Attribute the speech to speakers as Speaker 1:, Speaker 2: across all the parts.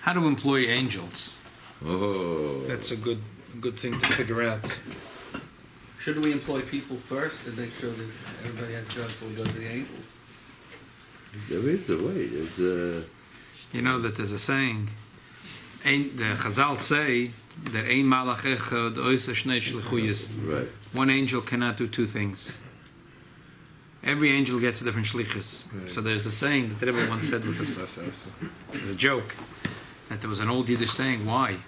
Speaker 1: How to employ angels?
Speaker 2: Oh,
Speaker 1: That's a good thing to figure out.
Speaker 3: Shouldn't we employ people first and make sure that everybody has a job before we go to the angels?
Speaker 2: there is a way. There's a...
Speaker 1: You know that there's a saying. The Chazal say that ein malach echad oisa shnei shlichuyos.
Speaker 2: Right.
Speaker 1: One angel cannot do two things. Every angel gets a different shlichus.
Speaker 2: Right.
Speaker 1: So there's a saying that everyone said with us as a joke, that there was an old Yiddish saying. Why?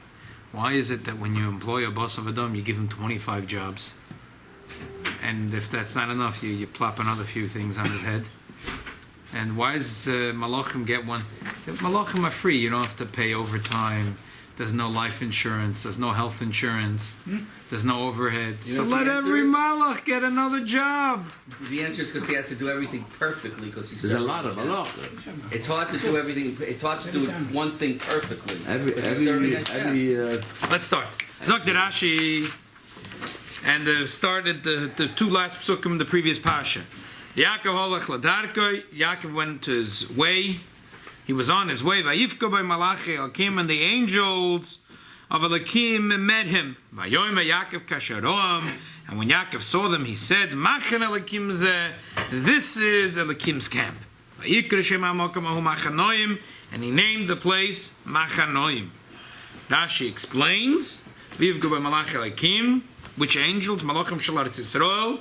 Speaker 1: Why is it that when you employ a boss of Adam, you give him 25 jobs? And if that's not enough, you plop another few things on his head. And why does Malachim get one? Malachim are free. You don't have to pay overtime. There's no life insurance. There's no health insurance. There's no overhead.
Speaker 3: You
Speaker 1: So
Speaker 3: know what
Speaker 1: let
Speaker 3: the answer
Speaker 1: every
Speaker 3: is?
Speaker 1: Malach get another job.
Speaker 3: The answer is because he has to do everything perfectly because he's
Speaker 2: There's a
Speaker 3: serving
Speaker 2: lot of
Speaker 3: Hashem.
Speaker 2: malachim.
Speaker 3: It's hard to do everything. It's hard to do one thing perfectly. because he's serving Hashem.
Speaker 1: Let's start. Zok the Rashi, and started the two last psukim in the previous parsha. Yaakov holach ladarkoi. Yaakov went to his way. He was on his way. Vayifko by Malachi Elokim, and the angels of Elokim met him. Vayoyim Yaakov kasharom, and when Yaakov saw them, he said, "Machan Elokim zeh, this is Elokim's camp." Vayikra Shem HaMokom Ahu Machanoim, and he named the place Machanoim. Rashi explains, Vayifko by Malachi Elokim, which angels? Malachim shel Eretz Yisrael.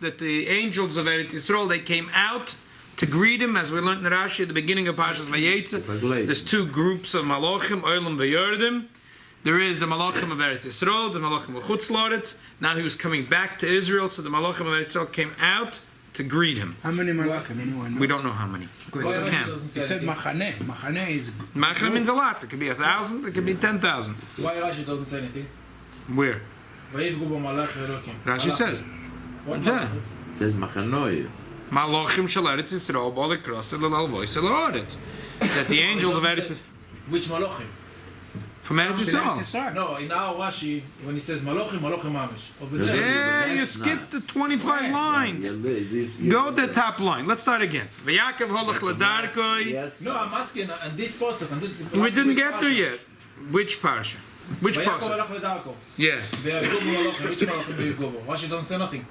Speaker 1: That the angels of Eretz Yisrael, they came out to greet him, as we learned in Rashi at the beginning of Parshas Vayetze. There's two groups of Malachim, Olam v'Yordim. There is the Malachim of Eretz Yisrael, the Malachim of Chutz La'aretz. Now he was coming back to Israel, so the Malachim of Eretz Yisrael came out to greet him.
Speaker 4: How many malachim? Anyone knows?
Speaker 1: We don't know how many.
Speaker 4: It
Speaker 1: Camp.
Speaker 4: said machane. Machane is...
Speaker 1: Machane means a lot. It could be 1,000, it could be 10,000.
Speaker 5: Why Rashi doesn't say anything?
Speaker 1: Where?
Speaker 5: Rashi
Speaker 1: Rashi says.
Speaker 5: What
Speaker 1: Yeah.
Speaker 2: It says Machanoi.
Speaker 1: Malachim shel Eretz Yisrael, b'ol ekros el alvoy shel haaretz. That the angels of Eretz Yisrael...
Speaker 5: Which Malachim?
Speaker 1: From Eretz Yisrael.
Speaker 5: No, in our Rashi, when he says Malachim, Malachim Mamish. Over there.
Speaker 1: Yeah, you
Speaker 2: That's
Speaker 1: skipped the 25 lines.
Speaker 2: Yeah,
Speaker 1: Go to the top line. Let's start again. V'Yaakov holach ladarkoi.
Speaker 2: Yes.
Speaker 5: No, I'm asking, and this pasuk, and this is...
Speaker 1: We didn't get there yet. Which parsha? Which
Speaker 5: Vayakov
Speaker 1: parsha?
Speaker 5: halach ledarko.
Speaker 1: Yeah.
Speaker 5: V'yavgobu Malachim. Which Malachim v'yavgobu? Rashi doesn't say nothing.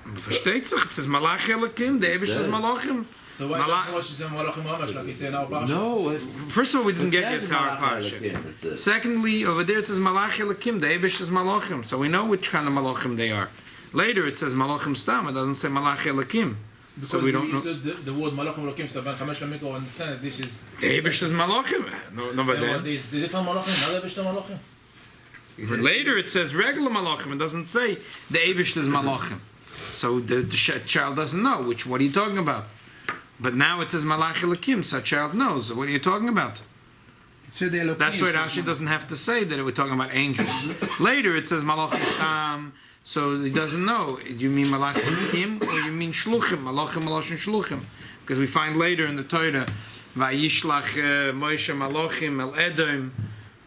Speaker 1: Versteht sich? It says Malachi Elokim, the Eivish says Malachim.
Speaker 5: So why doesn't Rashi say Malachim Mamish like he said in our parsha?
Speaker 2: No.
Speaker 1: First of all, we didn't get yet to our parsha. Secondly, over there it says Malachi Elokim, the Eivish says Malachim. So we know which kind of Malachim they are. Later it says Malachim Stam, it doesn't say Malachi Elokim.
Speaker 5: Because
Speaker 1: So we don't know.
Speaker 5: the word Malachim Elokim, so Ben Chamesh Lamiko understand that this is...
Speaker 1: The Eivish says Malachim. No, but then.
Speaker 5: The different Malachim, not the Malachim.
Speaker 1: Later it says regular Malachim. It doesn't say the Eivish is Malachim. So the child doesn't know what are you talking about. But now it says Malachi Elokim, so a child knows. So what are you talking about? That's why Rashi doesn't have to say that we're talking about angels. Later it says Malachim Stam, so he doesn't know. Do you mean Malachi Elokim or you mean Shluchim? Malachim, Malachim, Shluchim. Because we find later in the Torah, vayishlach Moshe Malachim el Edom,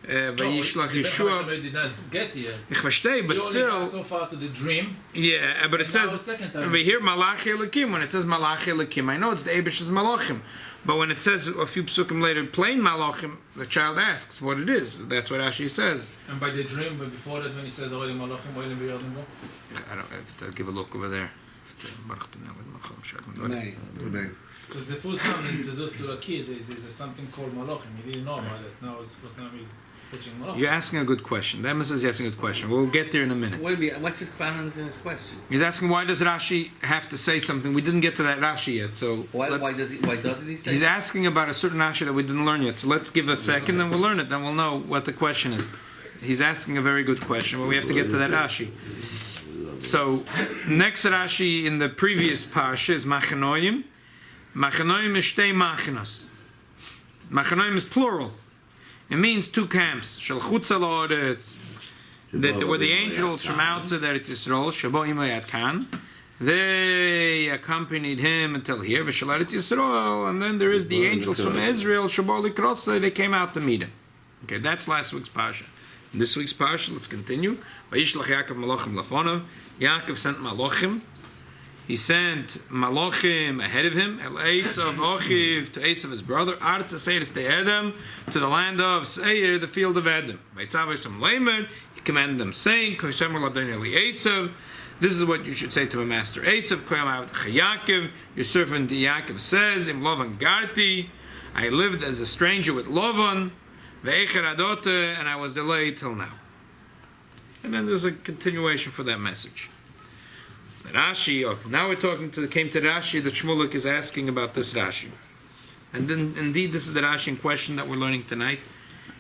Speaker 1: vayishlach Yeshua.
Speaker 5: Did not get here.
Speaker 1: Ich verstehe, but
Speaker 5: You only got
Speaker 1: still,
Speaker 5: so far to the dream.
Speaker 1: yeah. But it
Speaker 5: And now
Speaker 1: says
Speaker 5: the second time.
Speaker 1: over here Malachi Elokim. When it says Malachi Elokim, I know it's the Eibush's Malachim. But when it says a few psukim later, plain Malachim, the child asks what it is. That's what Rashi says.
Speaker 5: And by the dream, but before that, when he says already Malachim, Oilim v'Yordim go.
Speaker 1: I don't have to give a look over there.
Speaker 3: Nay.
Speaker 5: Because the first time introduced to a kid is something called Malachim. He didn't know about it. Now it's the first time he's pitching Malachim.
Speaker 1: You're asking a good question. The Emma says you're asking a good question. We'll get there in a minute.
Speaker 3: What's his question?
Speaker 1: He's asking why does Rashi have to say something? We didn't get to that Rashi yet, so
Speaker 3: Why doesn't he say?
Speaker 1: he's asking about a certain Rashi that we didn't learn yet. So let's give a second, then we'll learn it. Then we'll know what the question is. He's asking a very good question, but we have to get to that Rashi. So next Rashi in the previous parsha is Machanoim. Machanoim is shtei machanos. Machanoim is plural. It means two camps. Shel chutz la'aretz. That were the angels from outside Eretz Yisrael. Shabo imayat kan. They accompanied him until here. V'shel Eretz Yisrael. And then there is the angels from Israel. Shabo likrosa. They came out to meet him. Okay, that's last week's parsha. In this week's parsha, let's continue. Vayishlach Yaakov malachim lafonav. Yaakov sent malachim. He sent Malachim ahead of him, El Esav Ochiv, to Esav his brother, Artz Seir to Edom, to the land of Seir, the field of Edom. Vaitzavosam Lamer, he commanded them, saying, Koisemer Ladon Eli Esav, this is what you should say to my master Esav, Koyam Avot Yaakov, your servant Yaakov says, Im Lovan Garti, I lived as a stranger with Lovan, Ve'echer Adote, and I was delayed till now. And then there's a continuation for that message. Rashi, now we're came to Rashi, that Shmulik is asking about this Rashi. And then, indeed, this is the Rashi in question that we're learning tonight.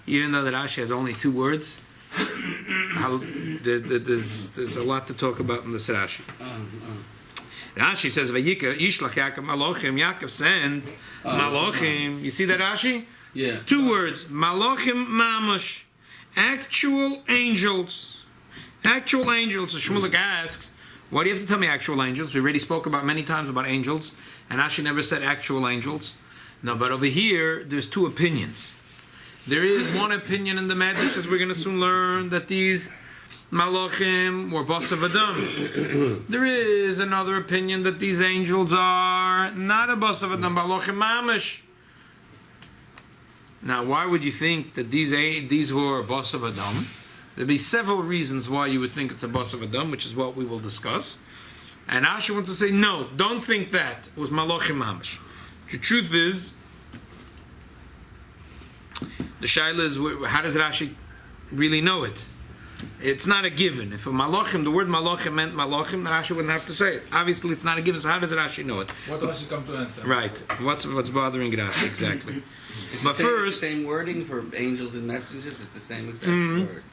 Speaker 1: Even though the Rashi has only 2 words, there's a lot to talk about in this Rashi. Rashi says, vayishlach Yaakov Malachim, Yaakov sent Malachim. You see that Rashi?
Speaker 3: Yeah.
Speaker 1: 2 words, Malachim Mamash, actual angels. Actual angels. So Shmulik asks, why do you have to tell me actual angels? We already spoke about many times about angels, and Rashi never said actual angels. No, but over here, there's 2 opinions. There is one opinion in the Medrash, as we're going to soon learn, that these Malachim were Basav Adam. There is another opinion that these angels are not a Basav Adam, Malachim Mamash. Now, why would you think that these were Basav Adam? There'd be several reasons why you would think it's a Basav Adam, which is what we will discuss. And Rashi wants to say, no, don't think that. It was Malachim Mamash. The truth is, the shaila is, how does Rashi really know it? It's not a given. If a Malachim, the word Malachim meant Malachim, then Rashi wouldn't have to say it. Obviously, it's not a given, so how does Rashi know it?
Speaker 5: What Rashi come to answer?
Speaker 1: Right. What's bothering Rashi, exactly. But first...
Speaker 3: the same wording for angels and messengers, it's the same exact word.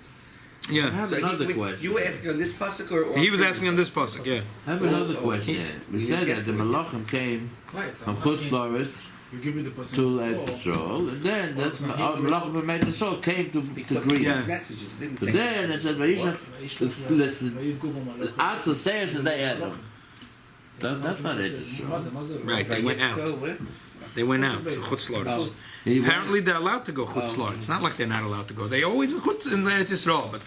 Speaker 2: I
Speaker 1: Yeah.
Speaker 2: have another question.
Speaker 3: You were asking on this pasuk or
Speaker 1: He was asking on this pasuk, yeah.
Speaker 2: I have another question. It said that the Malachim came from Chutz La'aretz
Speaker 5: You give me the person.
Speaker 2: to Eretz Yisrael, and then that's Malachim from Eretz Yisrael came to Greece.
Speaker 1: Yeah.
Speaker 3: messages didn't
Speaker 2: But
Speaker 3: say
Speaker 2: then it said vayishlach. The Artz Seir and they had them. That's not Eretz Yisrael.
Speaker 1: Right, they went out. They went out to Chutz La'aretz. Apparently they're allowed to go Chutz La'aretz. It's not like they're not allowed to go. They always Chutz in Eretz Yisrael, but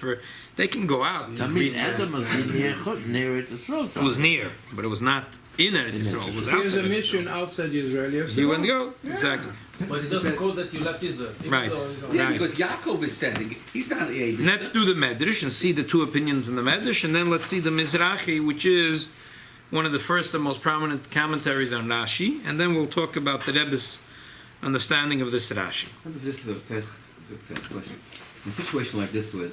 Speaker 1: they can go out.
Speaker 2: I mean, Adam was near Eretz Yisrael.
Speaker 1: It was near, but it was not in Eretz Yisrael. It was
Speaker 4: He has a
Speaker 1: outside.
Speaker 4: mission outside Israel.
Speaker 1: He went to go. Exactly.
Speaker 5: But it doesn't call that you left Israel. Even
Speaker 1: Right.
Speaker 5: though, you know,
Speaker 3: Yeah,
Speaker 1: Right.
Speaker 3: because Yaakov is sending. He's not able.
Speaker 1: Let's do the Medrash and see the 2 opinions in the Medrash, and then let's see the Mizrahi, which is one of the first and most prominent commentaries on Rashi, and then we'll talk about the Rebbe's understanding of this Rashi.
Speaker 6: This is a fast question. In a situation like this, where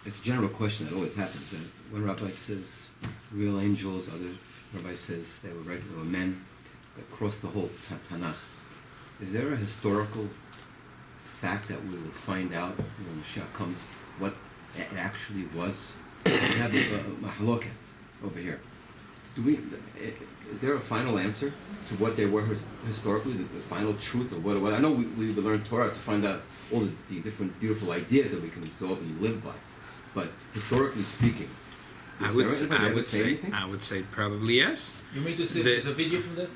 Speaker 6: it's a general question that always happens. And one rabbi says real angels, other rabbi says they were regular men that crossed the whole Tanakh. Is there a historical fact that we will find out when Mashiach comes what it actually was? We have a mahaloket over here. Is there a final answer to what they were historically, the final truth of what it was? I know we learn Torah to find out all the different beautiful ideas that we can absorb and live by, but historically speaking,
Speaker 1: I would say probably yes.
Speaker 5: You mean to say there's a video from that?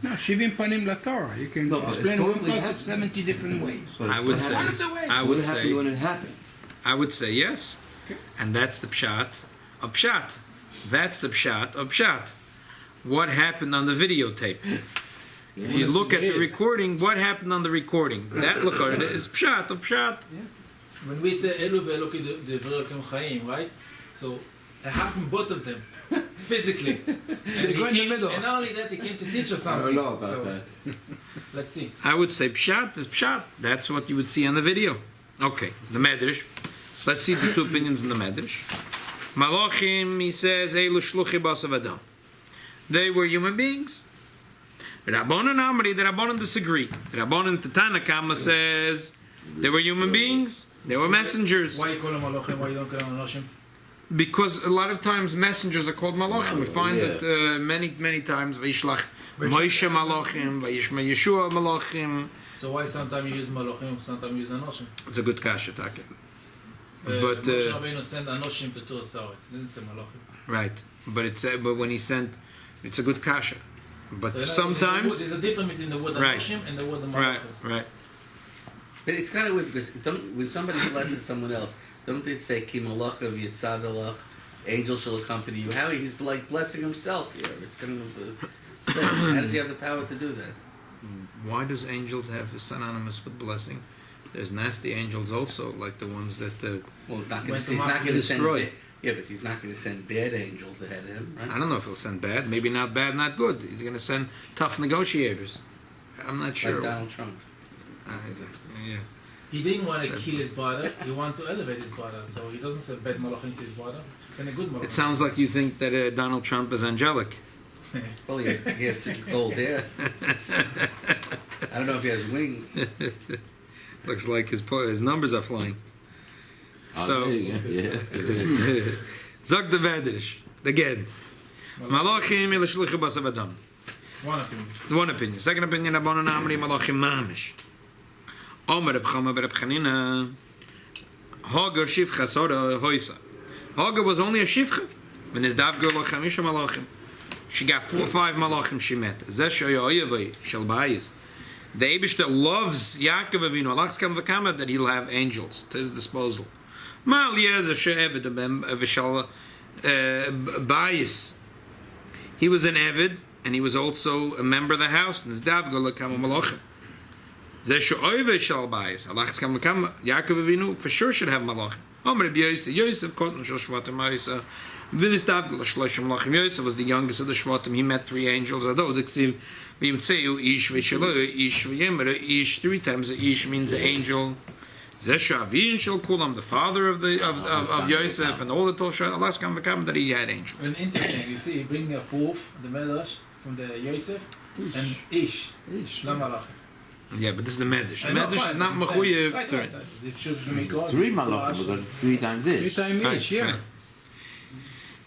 Speaker 4: No, Shivim Panim LaTorah. You can
Speaker 6: No, but
Speaker 4: explain one
Speaker 6: historically
Speaker 4: passage 70 different ways.
Speaker 6: But
Speaker 1: I would
Speaker 6: what
Speaker 1: say.
Speaker 6: happens-
Speaker 1: I
Speaker 6: what
Speaker 1: would
Speaker 6: happened
Speaker 1: say.
Speaker 6: when it happened.
Speaker 1: I would say yes, and that's the pshat of pshat. That's the pshat of pshat. What happened on the videotape? If you look at the recording, what happened on the recording? That lekuti is pshat of pshat.
Speaker 5: When we say Elu ve'Eloki devrei Elokim Chaim, right? So it happened both of them, physically.
Speaker 4: So you go in the middle.
Speaker 5: And not only that, he came to teach us
Speaker 6: I
Speaker 5: something.
Speaker 6: don't know about
Speaker 5: So,
Speaker 6: that.
Speaker 5: let's see.
Speaker 1: I would say pshat is pshat. That's what you would see on the video. Okay, the Medrash. Let's see the 2 opinions in the Medrash. Malachim, he says, Eilu shluchi basav adam. They were human beings. The Rabbanan Amri, the Rabbanan disagree. The Rabbanan Tana Kama says they were human beings. They were messengers.
Speaker 5: Why you call them Malachim? Why you don't call them Anoshim?
Speaker 1: Because a lot of times messengers are called malachim. We find that many times vishlach Moshe malachim, Yeshua malachim.
Speaker 5: So why sometimes you use Malachim, sometimes you use Anoshim?
Speaker 1: It's a good kasha, Taka.
Speaker 5: But Moshe Rabbeinu sent Anoshim to Torah Saretz. Didn't say Malachim.
Speaker 1: Right, but when he sent, it's a good kasha. But
Speaker 5: So
Speaker 1: sometimes,
Speaker 5: there's a difference between the word
Speaker 1: Right.
Speaker 5: Anoshim and the word
Speaker 1: right,
Speaker 5: Malachim.
Speaker 1: right.
Speaker 3: But it's kind of weird because when somebody blesses someone else, don't they say Ki Malachav Yitzadalach angels shall accompany you. How he's like blessing himself here. It's kind of how does he have the power to do that?
Speaker 1: Why does angels have synonymous with blessing? There's nasty angels also, like the ones that
Speaker 3: Well, he's not going
Speaker 5: Went
Speaker 3: to
Speaker 5: to
Speaker 3: send.
Speaker 1: destroy.
Speaker 3: Yeah, but he's not going to send bad angels ahead of him, right?
Speaker 1: I don't know if he'll send bad. Maybe not bad, not good. He's going to send tough negotiators. I'm not sure.
Speaker 3: Like Donald Trump.
Speaker 1: Yeah.
Speaker 5: He didn't want to kill his brother. He wanted to elevate his brother. So he doesn't send bad malachim to his brother. He sends a good malachim.
Speaker 1: It sounds like you think that Donald Trump is angelic.
Speaker 3: Well, he has gold hair. I don't know if he has wings.
Speaker 1: Looks like his numbers are flying. So, Zog the Vedrish. Again. Malachim ila shluchu basav adam.
Speaker 5: One opinion.
Speaker 1: One opinion. Second opinion, Rabbanan Amri Malachim Mamish. Omer Reb Chama Reb Chanina. Hagar shivcha sora hoisa. Hagar was only a shivcha. When his davger lo chamisha malachim. She got 4 or 5 malachim she met. Zeh shoya oyevei shel bayis. The Eibishter loves Yaakov Avinu. Alachs kam v'kama that he'll have angels to his disposal. Mal yez a she'eved v'shal bayis. He was an Evid, and he was also a member of the house. And his davger lo kama malachim. Zeh sho'oyevei shel bayis. Alachs kam v'kama Yaakov Avinu for sure should have malachim. Omer Rabbi Yosef kotten shel shvatim ha'isa. Yosef was the youngest of the Shvatim. He met 3 angels. Ish 3 times ish means angel. The father of Yosef and all the Tosha. Allah come that he had angels.
Speaker 5: And interesting, you see, he bring a proof, the Medrash from the Yosef and Ish. Not malachim.
Speaker 1: Yeah, but this is the Medrash. The Medrash is not mechuyev.
Speaker 5: Right. It should be
Speaker 2: 3 malachim because it's 3 times ish.
Speaker 4: 3 times each, yeah.
Speaker 1: Right.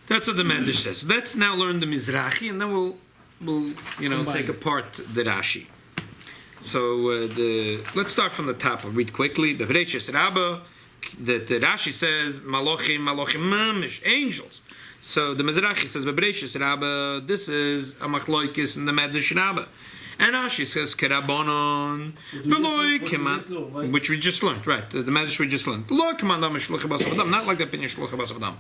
Speaker 1: That's what the Medrash says. Let's now learn the Mizrahi, and then we'll take apart the Rashi. So let's start from the top. I'll read quickly. The Rashi says Malachim Mamish, angels. So the Mizrahi says Bebreshis Rabba. This is a Machloikis in the Medrash Rabba. And Rashi says Kerabonon, which we just learned, right? The Medrash we just learned. Not like the opinion Shluch Bas Adam.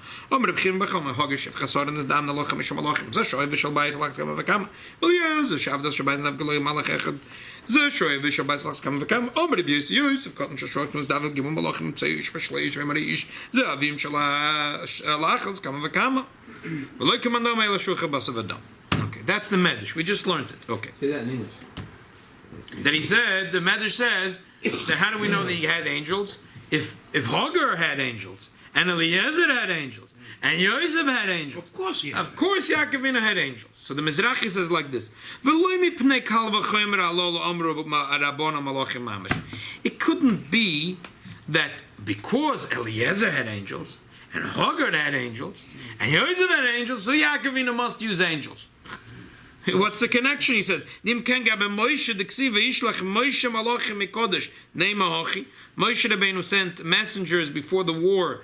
Speaker 1: Okay, that's the Medrash. We just learned it. Okay.
Speaker 6: Say that in English.
Speaker 1: Then he said, the Medrash says, that how do we know that he had angels? If Hagar had angels, and Eliezer had angels, and Yosef had angels,
Speaker 4: Of course, yeah.
Speaker 1: of course Yaakov Avinu had angels. So the Mizrahi says like this: it couldn't be that because Eliezer had angels, and Hagar had angels, and Yosef had angels, so Yaakov Avinu must use angels. What's the connection? He says, Moshe Rabbeinu sent messengers before the war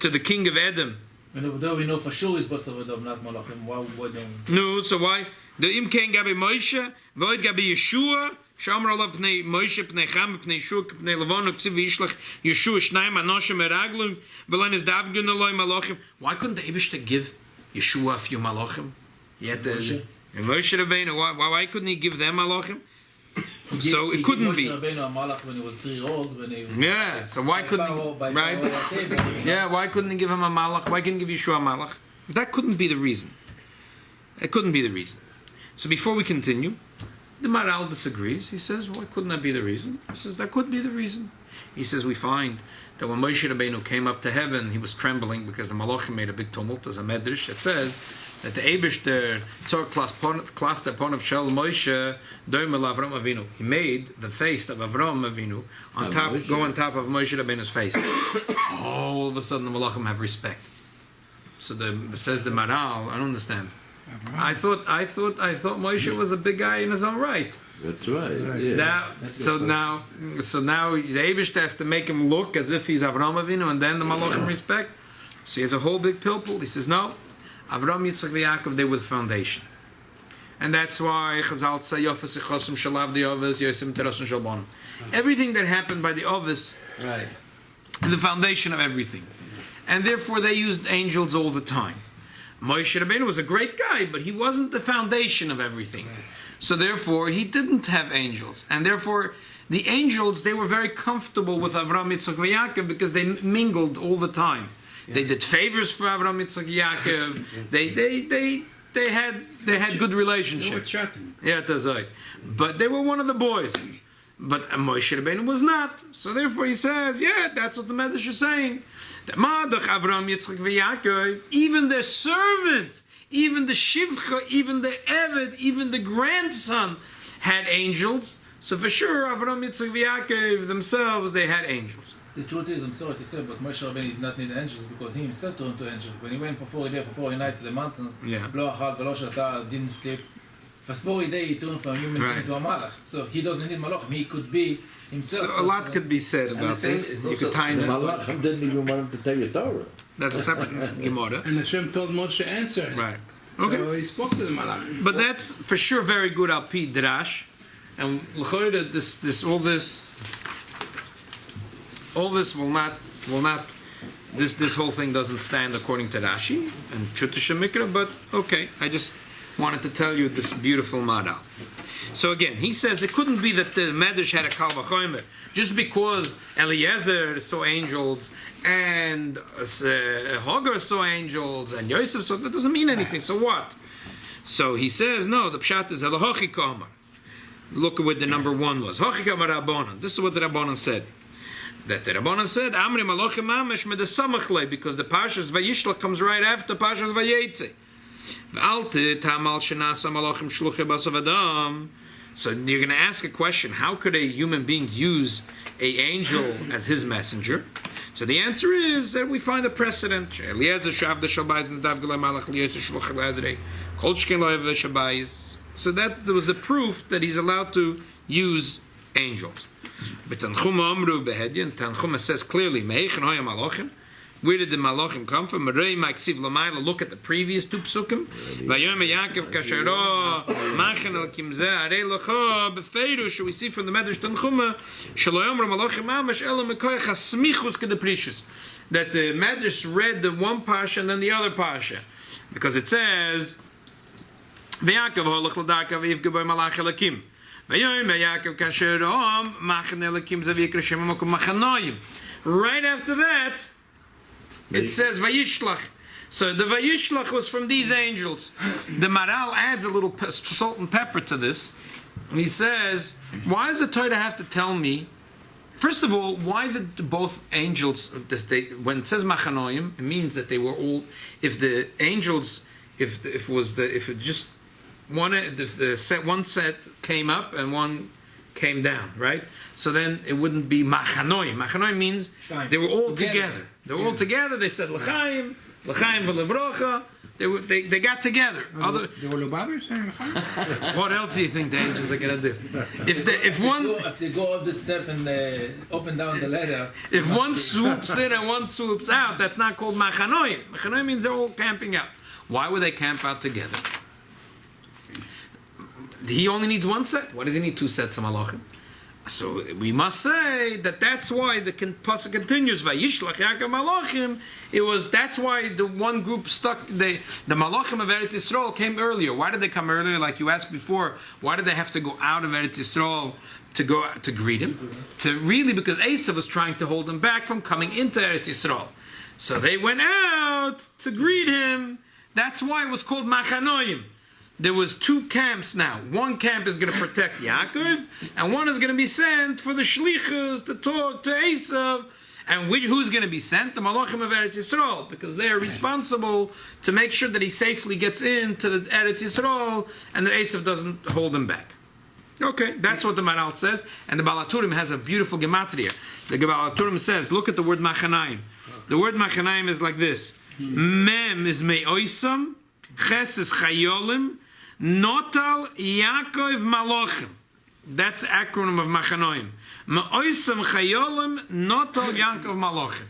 Speaker 1: to the king of Edom.
Speaker 5: And over there we know for sure it's Basav Adam, not malachim. Why don't
Speaker 1: No, so why? The Imken Gabi Moshe, Void Gabi Yeshua, Shamar Allah Pnei Moshe, Pnei Cham, Pnei Shua, Pnei Levon, Ksiv Vishlach, Yeshua, Shnaim, Anoshim, Eraglum, Velen is Davgun Eloi Malachim. Why couldn't the Eibishter give Yeshua a few Malachim? Yet Moshe Rabbeinu, why couldn't he give them Malachim? So it couldn't be.
Speaker 5: Moshe Rabbeinu a malach when he was 3 years old.
Speaker 1: Yeah, so why couldn't he, right? Yeah, why couldn't he give him a malach? Why couldn't he give Yeshua a malach? That couldn't be the reason. It couldn't be the reason. So before we continue, the Maral disagrees. He says, why couldn't that be the reason? He says, that could be the reason. He says, we find that when Moshe Rabbeinu came up to heaven, he was trembling because the malachim made a big tumult. There's a medrash that says that the Eibishter tzor klaster upon of Shel Moshe doimel Avram Avinu. He made the face of Avram Avinu on top of Moshe Rabbeinu's face. All of a sudden, the malachim have respect. So says the Maral, I don't understand. I thought Moshe was a big guy in his own right.
Speaker 2: That's right. Yeah.
Speaker 1: Now the Eibishter has to make him look as if he's Avram Avinu, and then the malachim respect. So he has a whole big pilpul. He says no. Avram, Yitzchak, Yaakov, they were the foundation. And that's why Chazal say, sichos-parshos shalav the ovis, yosim terasun shalbon. Everything that happened by the ovis,
Speaker 3: Right.
Speaker 1: the foundation of everything. and therefore they used angels all the time. Moshe Rabbeinu was a great guy, but he wasn't the foundation of everything. So therefore, he didn't have angels. And therefore, the angels, they were very comfortable with Avraham, Yitzchak, and Yaakov because they mingled all the time. They did favors for Avraham, Yitzchak, Yaakov. They had good relationship.
Speaker 4: They were chatting.
Speaker 1: Yeah, that's right. But they were one of the boys. But Moshe Rabbeinu was not. So therefore he says, yeah, that's what the Medrash is saying. That Madach, Avraham, Yitzchak, Yaakov, even their servants, even the Shivcha, even the Eved, even the grandson had angels. So for sure, Avraham, Yitzchak, Yaakov themselves, they had angels.
Speaker 5: The truth is, I'm sorry to say, but Moshe Rabbeinu did not need angels because he himself turned to angel. When he went for 40 days, for 40 nights to the mountains, lo achal velo shata, didn't sleep. For 40 days he turned from a human being to a malach. So he doesn't need malachim. He could be himself.
Speaker 1: So a lot could be said about this. You could tie
Speaker 2: The
Speaker 1: it.
Speaker 2: malachim didn't even want him to tell you Torah.
Speaker 1: That's a separate Gemara.
Speaker 4: And Hashem told Moshe answer.
Speaker 1: Right.
Speaker 4: So
Speaker 1: Okay.
Speaker 4: he spoke to the malach.
Speaker 1: But that's for sure very good al pi drash. And l'choyre, all this will not this whole thing doesn't stand according to Rashi and Chutisha Mikra, but okay, I just wanted to tell you this beautiful madal. So again, he says it couldn't be that the Medrash had a Kal Vachomer just because Eliezer saw angels and Hagar saw angels and Yosef saw, that doesn't mean anything. So what? So he says no. The pshat is Elohochi Kamar. Look at what the number one was. Hochi Kamar Rabbanan. This is what the Rabbanan said. That the Rabbanan said Amri Malachim Mamish Med Samachle, because the Parshas Vayishlach comes right after Parshas Vayetze. So you're going to ask a question: how could a human being use an angel as his messenger? So the answer is that we find a precedent. So that there was a proof that he's allowed to use angels. But Tanchuma says clearly, where did the malachim come from? Look at the previous two psukim. We see from the Medrash Tanchuma that the Medrash read the one parsha and then the other parsha, because it says right after that it says vayishlach. So the vayishlach was from these angels. The Maral adds a little salt and pepper to this. He says, why does the Torah have to tell me? First of all, why did both angels? When it says machanoim, it means that they were all. If the angels, if one set came up and one came down, right? So then it wouldn't be machanoim. Machanoim means they were all together. They were all together. They said l'chaim v'levrocha. They got together.
Speaker 4: They were Lubavitch?
Speaker 1: What else do you think the angels are gonna do? If they
Speaker 5: go up the step and up and down the ladder.
Speaker 1: If one swoops in and one swoops out, that's not called machanoim. Machanoim means they're all camping out. Why would they camp out together? He only needs one set. Why does he need two sets of malachim? So we must say that that's why the pasuk continues. Vayishlach Yaakov malachim. That's why the one group stuck. The malachim of Eretz Yisrael came earlier. Why did they come earlier? Like you asked before, why did they have to go out of Eretz Yisrael to go to greet him? Because Esav was trying to hold them back from coming into Eretz Yisrael. So they went out to greet him. That's why it was called machanoim. There was two camps now. One camp is going to protect Yaakov, and one is going to be sent for the shlichus to talk to Esav. And who's going to be sent? The malachim of Eretz Yisrael, because they are responsible to make sure that he safely gets into the Eretz Yisrael, and that Esav doesn't hold him back. Okay, that's what the Maral says, and the Baal HaTurim has a beautiful gematria. The Baal HaTurim says, look at the word machanaim. The word machanaim is like this: Mem is me'oisam, Ches is chayolim, Notal Yaakov Malachim. That's the acronym of Machanoim. Ma'oisam Chayolim Notal Yaakov Malachim.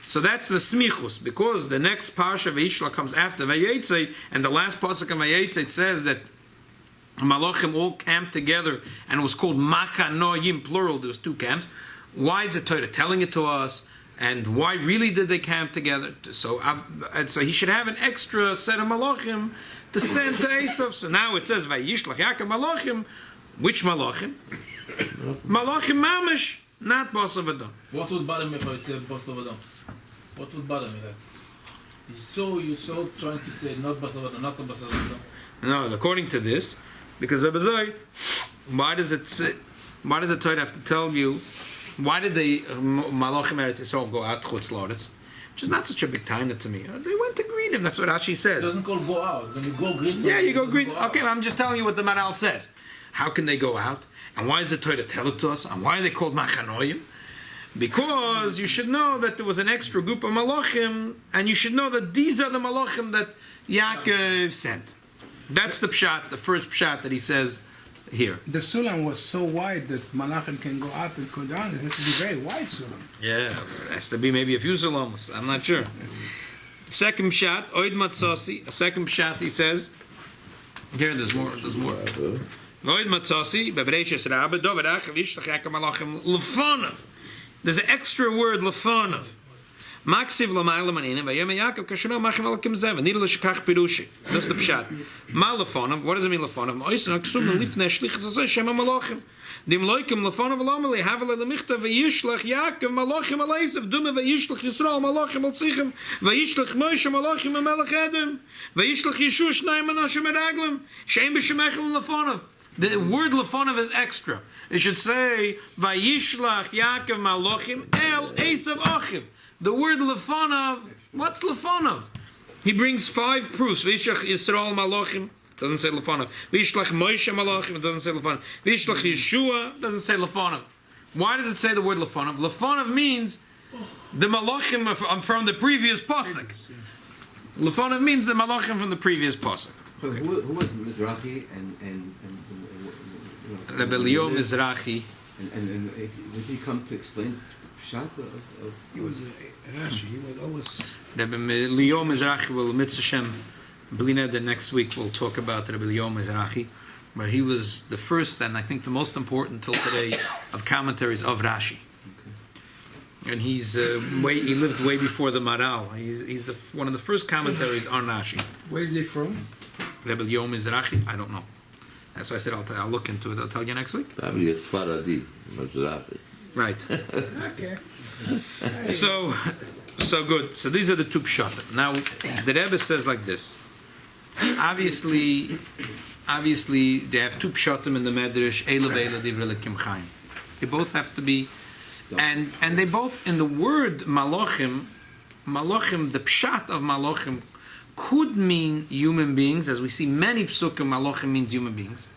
Speaker 1: So that's the smichos, because the next parsha Vishlach comes after Vayetze, and the last pasuk of Vayetze it says that Malachim all camped together, and it was called Machanoim plural. There was two camps. Why is the Torah telling it to us? And why really did they camp together? So he should have an extra set of malachim to send to Esav. So now it says vayishlach Yaakov malachim. Which malachim? Malachim mamish, not basav adam.
Speaker 5: What would bother me if I said basav adam? What would bother me? Like, you're so trying to say not basav adam, not basav adam.
Speaker 1: No, according to this, because Rebbe Zoy, why does the Torah have to tell you? Why did the malachim Eretz Yisrael go out chutz la'aretz? Which is not such a big time to me. They went to greet him. That's what Rashi says.
Speaker 5: It doesn't call go out. When you go greet someone,
Speaker 1: yeah, you go greet.
Speaker 5: Go
Speaker 1: okay, I'm just telling you what the Maral says. How can they go out? And why does the Torah tell it to us? And why are they called machanoim? Because you should know that there was an extra group of malachim, and you should know that these are the malachim that Yaakov sent. That's the pshat, the first pshat that he says here.
Speaker 4: The sulam was so wide that malachim can go up and go down. It has to be very wide sulam.
Speaker 1: Yeah, it has to be maybe a few sulamos. I'm not sure. Second pshat, oid matzasi. A second pshat, he says. Here, there's more. Oid matzasi, bebreishes rabbe, dovedach, vishlach Yaakov malachim lefonav. There's an extra word lefonav. Maksiv l'mayla manina, vayem Yaakov kashana machin alakim zev, nidel l'shekach pirushi. That's the pshat. Ma lefonav, what does it mean lefonav? Ma'oisen aksum lifnei shlichus azay shema malachim. Dim loikim lefonav l'omeli, havele l'michta vayishlach Yaakov malachim aleisav, dume vayishlach Yisrael malachim al tzichem, vayishlach Moshe malachim amelech Edom, vayishlach Yeshu shnayim anashim eraglim, she'em b'shemechem lefonav. The word lefonav is extra. It should say vayishlach Yaakov malachim el Esav achim. The word lefonav, what's lefonav? He brings 5 proofs. Vishlach Yisrael malachim, doesn't say lefonav. Vishlach Moshe malachim, doesn't say lefonav. Vishlach Yeshua, doesn't say lefonav. Why does it say the word lefonav? Lefonav means the malachim from the previous pasuk. Lefonav means the malachim from the previous pasuk.
Speaker 6: Okay. Who was Mizrahi and
Speaker 1: Rabbi Leo Mizrahi.
Speaker 6: And did he come to explain pshat of
Speaker 4: He was Rashi. He was always.
Speaker 1: Rabbi Leo Mizrahi will mitzvah Blina the next week we'll talk about Rabbi Leo Mizrahi, but he was the first and I think the most important till today of commentaries of Rashi. Okay. And he lived way before the Maral. He's one of the first commentaries on Rashi.
Speaker 4: Where is he from?
Speaker 1: Rabbi Leo Mizrahi, I don't know. That's why I said I'll look into it. I'll tell you next week.
Speaker 7: Probably a Sfaradi, Mizrahi.
Speaker 1: Right.
Speaker 4: Okay.
Speaker 1: So good. So these are the 2 pshat. Now the Rebbe says like this. Obviously they have 2 pshatim in the Medrash. Eila ve'eila divrei Elokim Chaim. They both have to be, and they both in the word malachim, the pshat of malachim could mean human beings, as we see many psukim, malachim means human beings,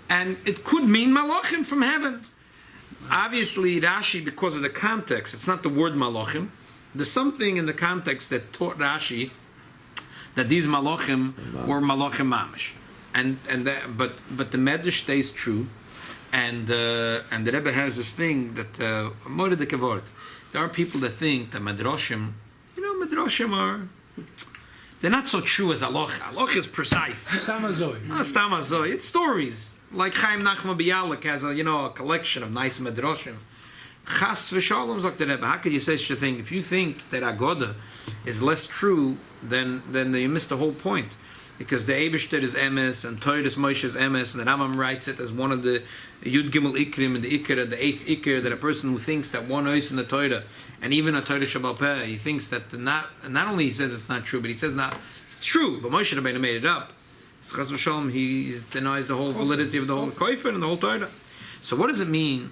Speaker 1: and it could mean malachim from heaven. Obviously, Rashi, because of the context, it's not the word malachim. There's something in the context that taught Rashi that these malachim were malachim mamish, but the medrash stays true, and the Rebbe has this thing that moed de kavod. There are people that think that madrashim are. They're not so true as halacha. Halacha is precise. Stamazoi. It's stories. Like Chaim Nachman Bialik has a collection of nice medrashim. Chas v'shalom zok the Rebbe. How could you say such a thing? If you think that Agoda is less true, then you missed the whole point. Because the Eibishter is emes, and Torah is Moshe's emes, and the Rambam writes it as one of the Yud Gimel Ikrim, and the Ikr, the 8th Ikr, that a person who thinks that one ois in the Torah, and even a Torah Shabbat Peh, he thinks that not only he says it's not true, but he says it's true, but Moshe Rabbeinu made it up. Chas v'shalom, he denies the whole validity of the whole Koifer and the whole Torah. So what does it mean?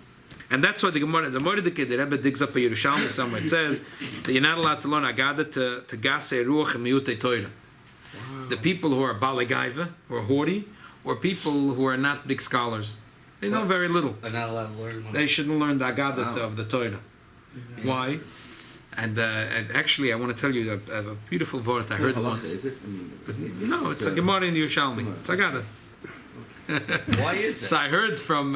Speaker 1: And that's why the Rebbe digs up a Yerushalmi somewhere. It says that you're not allowed to learn Agada to Gasei Ruach and Miyutei Torah. The people who are Balagaiva, who are haughty, or people who are not big scholars. They know very little.
Speaker 3: They're not allowed to learn.
Speaker 1: They shouldn't learn the Agada of the Torah. Yeah. Why? And actually, I want to tell you a beautiful word I heard once.
Speaker 6: Is it?
Speaker 1: No, it's a Gemara in the Yerushalmi. It's Agada.
Speaker 3: Why is that?
Speaker 1: So I heard from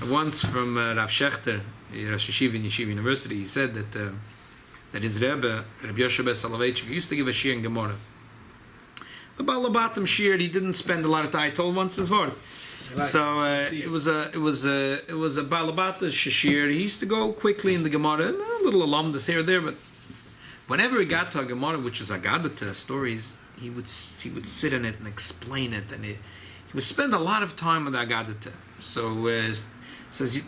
Speaker 1: once from Rav Shechter, Rosh Yeshiva in Yeshiva University. He said that his Rebbe, Rabbi Yochanan Marsov, used to give a shir in Gemara. The Balabatim shir, he didn't spend a lot of time. I told once his word. So it was a balabata shashir. He used to go quickly in the Gemara, a little alumnus here or there, but whenever he got to a Gemara, which is Agadata stories, he would sit in it and explain it, and he would spend a lot of time with Agadata. So says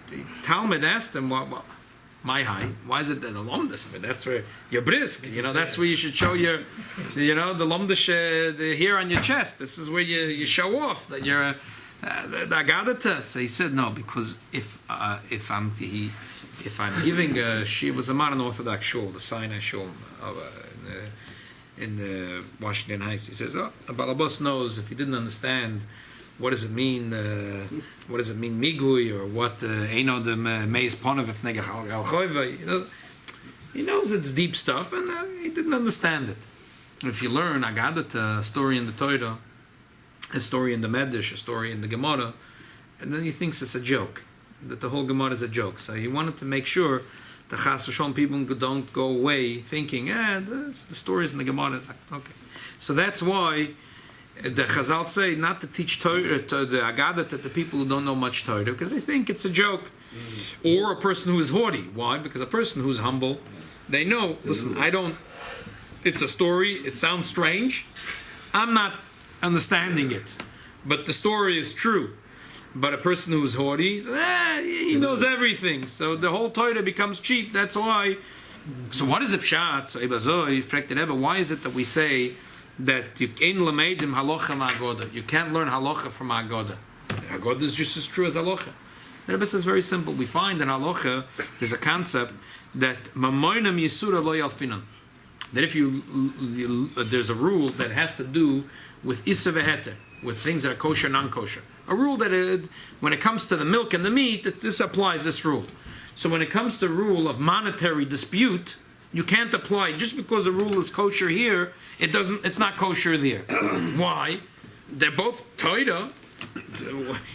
Speaker 1: Talmud asked him, "What? My high? Why is it that the lomdus? I mean, that's where you're brisk. That's where you should show your, the lomdus here on your chest. This is where you show off that you're the Agadata." So he said, "No, because if I'm giving she was a modern Orthodox shul, the Sinai shul in the Washington Heights." He says, "Oh, a balabos knows if he didn't understand." What does it mean? What does it mean, migui, or what? Eino de meis ponav if negach al choiva. He knows it's deep stuff, and he didn't understand it. If you learn Agadat, a story in the Torah, a story in the Medrash, a story in the Gemara, and then he thinks it's a joke, that the whole Gemara is a joke. So he wanted to make sure the Chas v'Shalom people don't go away thinking, the stories in the Gemara. It's like, okay, so that's why. The Chazal say not to teach Torah to the Agadah to the people who don't know much Torah because they think it's a joke, or a person who is haughty. Why? Because a person who's humble, they know. Listen, it's a story. It sounds strange. I'm not understanding it, but the story is true. But a person who is haughty, he knows everything. So the whole Torah becomes cheap. That's why. So what is a pshat? So why is it that we say that you can't learn halacha from Haggadah? Haggadah is just as true as halacha. The Rebbe says very simple. We find in halacha there's a concept that mamoinam yisura lo yalfinan. That if there's a rule that has to do with isa v'heter, with things that are kosher, non-kosher. A rule that when it comes to the milk and the meat, that this applies this rule. So when it comes to rule of monetary dispute, you can't apply just because the rule is kosher here. It's not kosher there. Why? They're both Torah.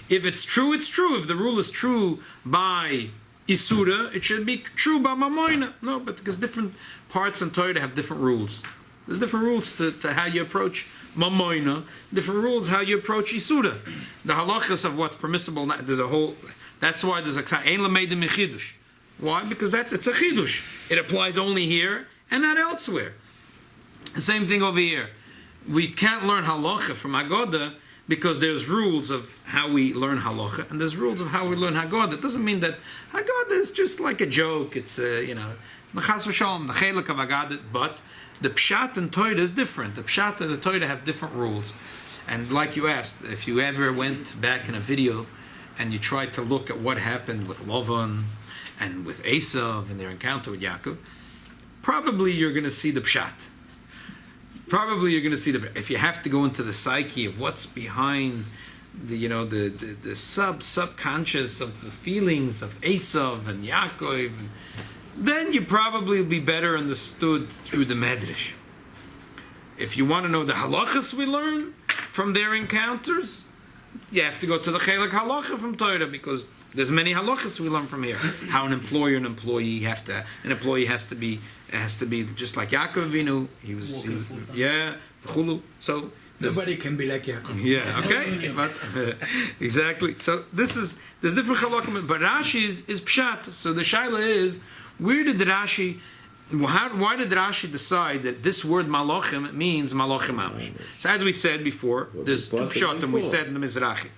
Speaker 1: If it's true, it's true. If the rule is true by Isura, it should be true by Mamoina. No, but because different parts in Torah have different rules. There's different rules to how you approach Mamoina, different rules how you approach Isura. The halachas of what's permissible, there's a whole. That's why there's a Ein Lameidim Mechidush. Why? Because it's a chidush. It applies only here and not elsewhere. The same thing over here. We can't learn halacha from Haggadah because there's rules of how we learn halacha and there's rules of how we learn Haggadah. It doesn't mean that Haggadah is just like a joke. It's the chas v'shalom, the chelek of Haggadah. But the pshat and Torah is different. The pshat and the Torah have different rules. And like you asked, if you ever went back in a video and you tried to look at what happened with Lavan and with Esav and their encounter with Yaakov, probably you're going to see the pshat. Probably you're going to see if you have to go into the psyche of what's behind the subconscious of the feelings of Esav and Yaakov, then you probably will be better understood through the Medrash. If you want to know the halachas we learn from their encounters, you have to go to the Chelek Halacha from Torah because there's many halachas we learn from here. How an employer and employee has to be just like Yaakov Avinu. He was v'chulu. So
Speaker 4: nobody can be like Yaakov.
Speaker 1: Yeah, okay, but exactly. So there's different halakim, but Rashi is pshat. So the shaila is, why did Rashi decide that this word malachim means malachim mamash? So as we said before, there's two pshatim we said in the Mizrahi.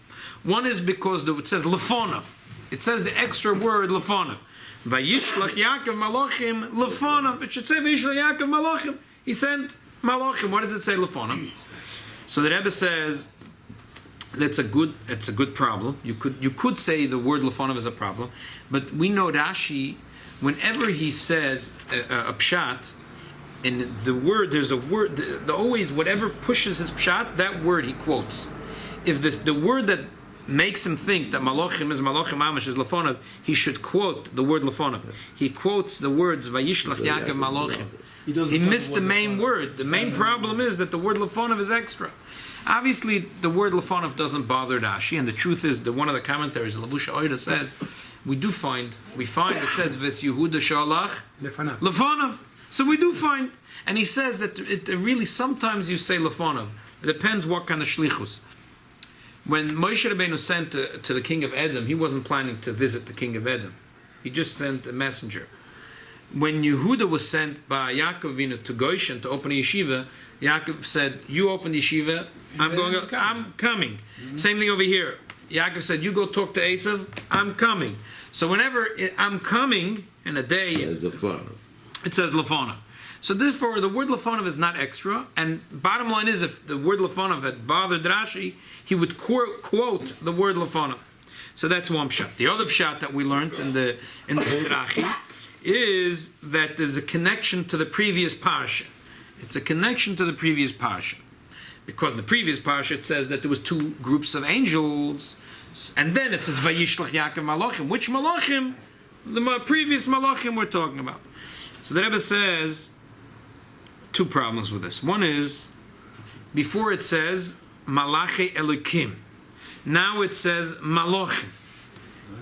Speaker 1: One is because it says lefonav. It says the extra word lefonav. Vayishlach Yaakov malachim lefonav. It should say vayishlach Yaakov malachim. He sent malachim. What does it say lefonav? So the Rebbe says it's a good problem. You could say the word lefonav is a problem, but we know Rashi, whenever he says a pshat, in the word there's a word. Always whatever pushes his pshat, that word he quotes. If the word that makes him think that malachim is malachim mamash is lefonav, he should quote the word lefonav. He quotes the words vayishlach Yaakov malachim. He missed the main word. The main problem is that the word lefonav is extra. Obviously, the word lefonav doesn't bother Rashi, and the truth is that one of the commentaries, Lavusha Oida, says we find it says ves Yehuda shalach lefonav. So we do find, and he says that it really sometimes you say lefonav. It depends what kind of shlichus. When Moshe Rabbeinu sent to the king of Edom, he wasn't planning to visit the king of Edom. He just sent a messenger. When Yehuda was sent by Yaakov Avinu to Goshen to open a yeshiva, Yaakov said, "You open the yeshiva, I'm coming." Same thing over here. Yaakov said, "You go talk to Esav, I'm coming." So whenever I'm coming in a day,
Speaker 7: As the fun.
Speaker 1: it says Lefonov. So therefore, the word Lefonov is not extra. And bottom line is, if the word Lefonov had bothered Rashi, he would quote the word Lefonov. So that's one pshat. The other pshat that we learned in the Zerachi is that there's a connection to the previous parsha. It's a connection to the previous parsha. Because in the previous parsha it says that there was two groups of angels, and then it says vayishlach Yaakov malachim. Which malachim? The previous malachim we're talking about. So the Rebbe says two problems with this. One is, before it says malachi elokim, now it says malachim.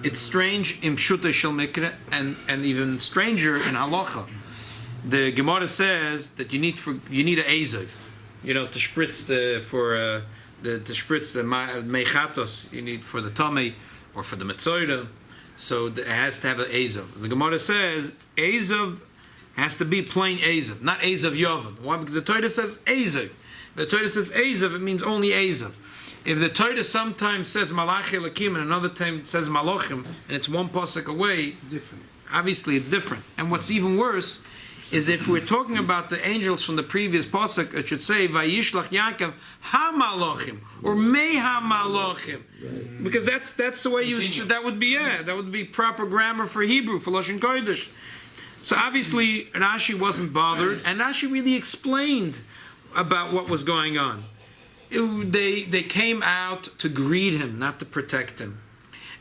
Speaker 1: It's strange in Pshuta Shel Mikra, and even stranger in Halacha. The Gemara says that you need an Ezav, to spritz the meichatos you need for the tummy or for the metzoida. So it has to have an Ezav. The Gemara says Ezav has to be plain Ezav, not Ezav Yovan. Why? Because the Torah says Ezav. The Torah says Ezav, it means only Ezav. If the Torah sometimes says Malachi Elokim and another time it says Malachim, and it's one pasuk away,
Speaker 4: Different.
Speaker 1: Obviously it's different. And what's even worse is if we're talking about the angels from the previous pasuk, it should say vayishlach Yaakov ha-malachim or mei ha-malachim, because that's the way that would be proper grammar for Hebrew, for Lashon Kodesh. So obviously Rashi wasn't bothered, and Rashi really explained about what was going on. They came out to greet him, not to protect him.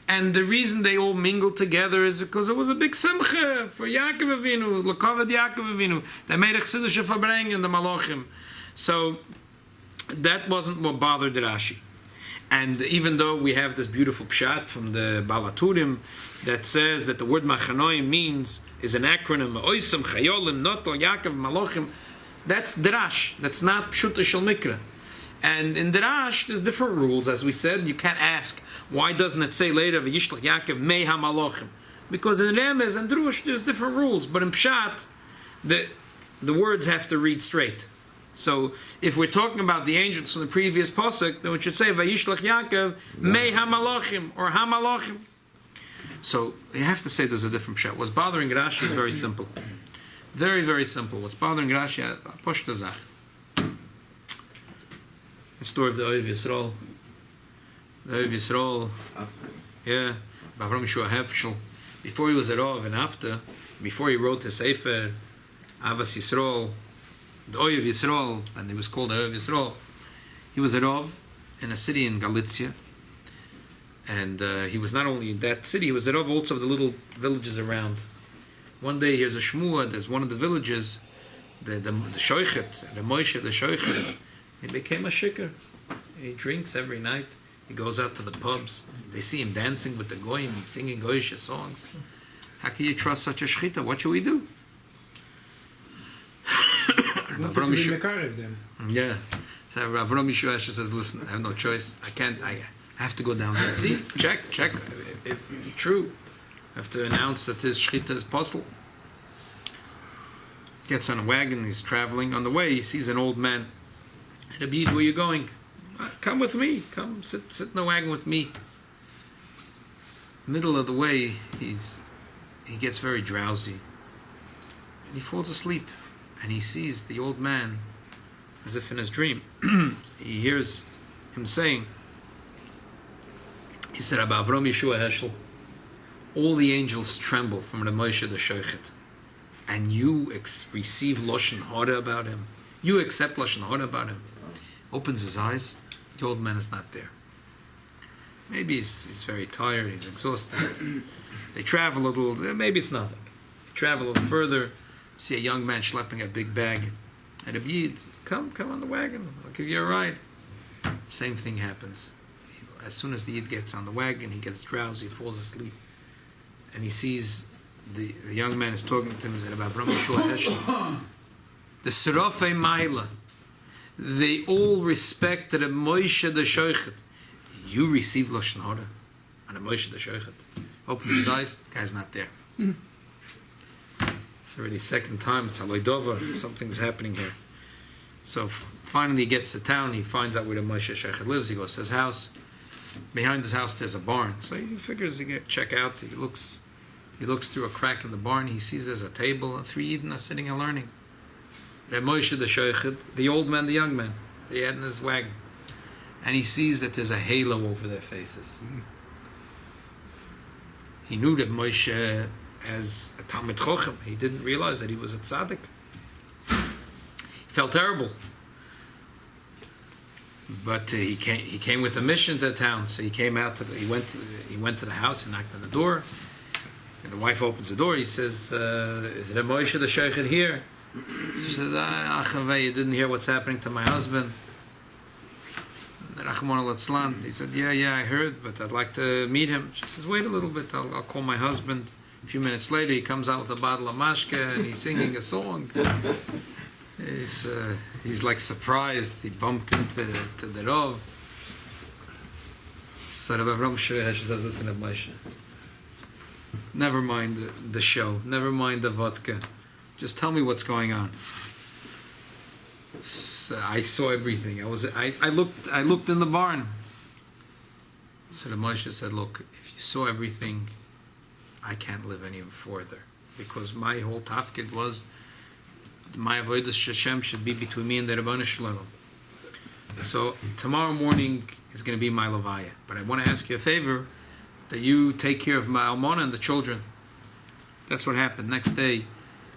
Speaker 1: And the reason they all mingled together is because it was a big simcha for Yaakov Avinu, lekavod Yaakov Avinu. They made a chsiddush verbringen, the malachim. So that wasn't what bothered Rashi. And even though we have this beautiful pshat from the Balaturim that says that the word machanoim is an acronym, oisam chayolim notol Yaakov malachim, that's drash. That's not pshuta shel mikra. And in Darash, there's different rules. As we said, you can't ask, why doesn't it say later, vayishlach Yaakov mei ha-malachim? Because in Remez and Drush, there's different rules. But in Pshat, the words have to read straight. So, if we're talking about the angels from the previous pasuk, then we should say, vayishlach Yaakov mei ha-malachim, or ha-malachim. So, you have to say there's a different Pshat. What's bothering Rashi is very simple. Very, very simple. What's bothering Rashi, Poshta Zach. The story of the Oiv Yisrael. The Oiv Yisrael, Bavram Yeshua Hefshel, before he was a Rav in Apta, before he wrote his Sefer, Avas Yisrael, the Oiv Yisrael, and he was called the Oiv Yisrael, he was a Rav in a city in Galicia, and he was not only in that city, he was a Rav also of the little villages around. One day here's a Shmua, there's one of the villages, the Shoichet, the Moshe, the Shoichet, he became a shikar. He drinks every night. He goes out to the pubs. They see him dancing with the goyim. He's singing goyish songs. How can you trust such a shchita? What should we do?
Speaker 4: Wanted to be mekarev them.
Speaker 1: Yeah. So Avram Yeshua says, "Listen, I have no choice. I can't. I have to go down there. See, check. If it's true, I have to announce that his shchita is possible." Gets on a wagon. He's traveling. On the way, he sees an old man. Rabbi, where are you going? Come with me. Come sit in the wagon with me. Middle of the way, he gets very drowsy. And he falls asleep. And he sees the old man as if in his dream. He hears him saying, he said, Abba Avram Yeshua Heschel, all the angels tremble from the Moshe the Shoichet. And you receive Lashon Hara about him. You accept Lashon Hara about him. Opens his eyes, the old man is not there. Maybe he's very tired, he's exhausted. They travel a little, maybe it's nothing. They travel a little further, see a young man schlepping a big bag. And Rabbi Yid, come on the wagon, I'll give you a ride. Same thing happens. As soon as the Yid gets on the wagon, he gets drowsy, falls asleep. And he sees the young man is talking to him, he said, about Avram Yeshua Heschel. The Serafei Maila, they all respected a Moshe the Shoichet. You received Lashon Hara on a Moshe the Shochet. Opened his eyes, the guy's not there. It's already second time, it's Aloydova, something's happening here. So finally he gets to town, he finds out where the Moshe Shochet lives, he goes to his house. Behind his house there's a barn. So he figures he get check out, he looks through a crack in the barn, he sees there's a table, and 3 Yidden are sitting and learning. The Moshe the Shochet, the old man, the young man, that he had in his wagon. And he sees that there's a halo over their faces. He knew that Moshe as a Talmid Chochem. He didn't realize that he was a tzaddik. He felt terrible. But he came with a mission to the town. So he came out. He went to the house and knocked on the door. And the wife opens the door. He says, "Is it a Moshe the Shochet here?" She says, "Achavei, you didn't hear what's happening to my husband." He said, yeah, I heard, but I'd like to meet him. She says, wait a little bit, I'll call my husband. A few minutes later, he comes out with a bottle of mashke and he's singing a song. He's like surprised. He bumped into the Rav. So Rabbi Avram says, listen to Moshe. Never mind the show. Never mind the vodka. Just tell me what's going on. So I saw everything. I looked in the barn. So the Moshe said, look, if you saw everything, I can't live any further. Because my whole tafkid was, my avodas Hashem should be between me and the Rabbanu Shalom. So tomorrow morning is going to be my levaya. But I want to ask you a favor, that you take care of my almana and the children. That's what happened. Next day,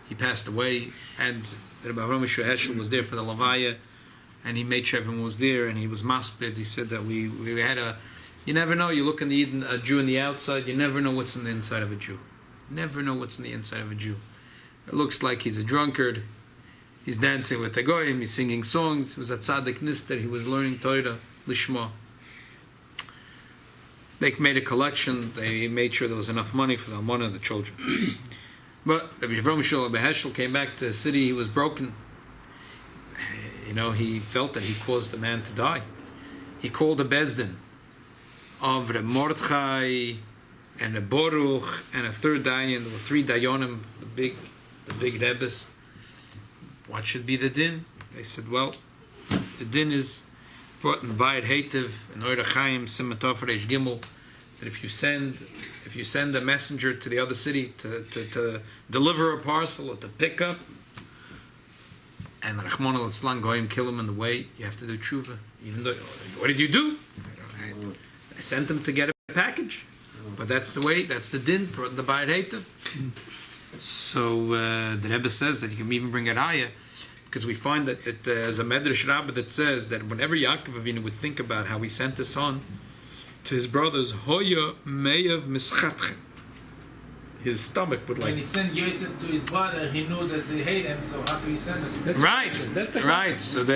Speaker 1: he passed away, and Rabbi Avram Heschel was there for the levaya, and he made sure everyone was there, and he was maspid. He said that we had you never know, you look in a Jew on the outside, you never know what's in the inside of a Jew. Never know what's in the inside of a Jew. It looks like he's a drunkard, he's dancing with the goyim, he's singing songs, he was a tzaddik nister, he was learning Torah, lishma. They made a collection, they made sure there was enough money for the almana and the children. But Rabbi Heschel came back to the city, he was broken. He felt that he caused the man to die. He called a Bezdin of Reb Mordechai and a Baruch and a third Dayan. There were 3 Dayanim, the big Rebbes. What should be the din? They said, well, the din is brought in Bayit Hativ and Oira Chaim Simatov Reish Gimel, that if you send a messenger to the other city to deliver a parcel or to pick up, and Rahman al-Islam goyim kill him in the way, you have to do tshuva. Even though, what did you do? I sent him to get a package. But that's the way, that's the din, the Bayit Hativ. So the Rebbe says that you can even bring a raya, because we find that there's a Medrash Rabbah that says that whenever Yaakov Avinu would think about how he sent his son to his brothers, Hoya Meyav Mischatchem, his stomach would like.
Speaker 5: When he sent Yosef to his brother, he knew that they hate him, so how could he send them?
Speaker 4: That's
Speaker 1: right,
Speaker 4: that's
Speaker 1: right. So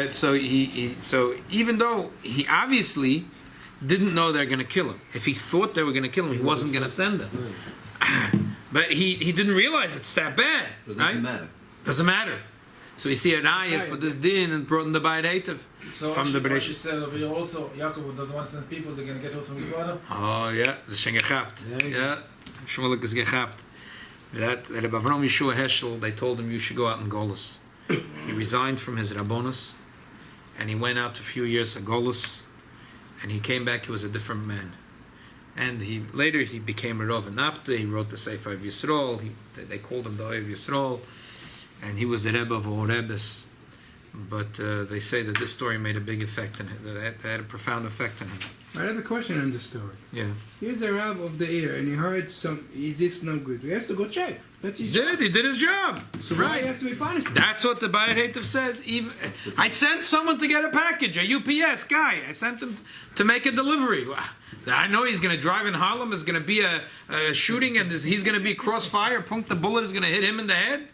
Speaker 1: even though he obviously didn't know they're going to kill him, if he thought they were going to kill him, he wasn't going to send them. But he didn't realize it's that bad,
Speaker 6: But it
Speaker 1: right?
Speaker 6: doesn't matter.
Speaker 1: Doesn't matter. So you see an ayah for this din and brought in the Bayit Hativ
Speaker 5: So
Speaker 1: from the
Speaker 5: Rashi
Speaker 1: Bereshit.
Speaker 5: said over here also, Yaakov doesn't want to send people, they're going to get out from his brother.
Speaker 1: Oh yeah, the Shen gechapt. Yeah, Shmulik is gechapt. That Rabbi Avram Yeshua Heschel, they told him you should go out in Golus. He resigned from his Rabbonos, and he went out a few years in Golus, and he came back. He was a different man. And later he became a Rav in Napta. He wrote the Sefer of Yisrael. They called him the Oy of Yisrael, and he was the Rebbe of all Rebbes. But they say that this story made a big effect on him. That had a profound effect on him.
Speaker 4: I have a question on the story.
Speaker 1: Yeah.
Speaker 4: Here's a rab of the ear, and he heard is this no good? He has to go check. That's his job.
Speaker 1: He did his job.
Speaker 4: So why he have to be punished?
Speaker 1: That's what the Bayit Hativ says. I sent someone to get a package, a UPS guy. I sent him to make a delivery. I know he's going to drive in Harlem. There's going to be a shooting, and he's going to be crossfire. The bullet is going to hit him in the head.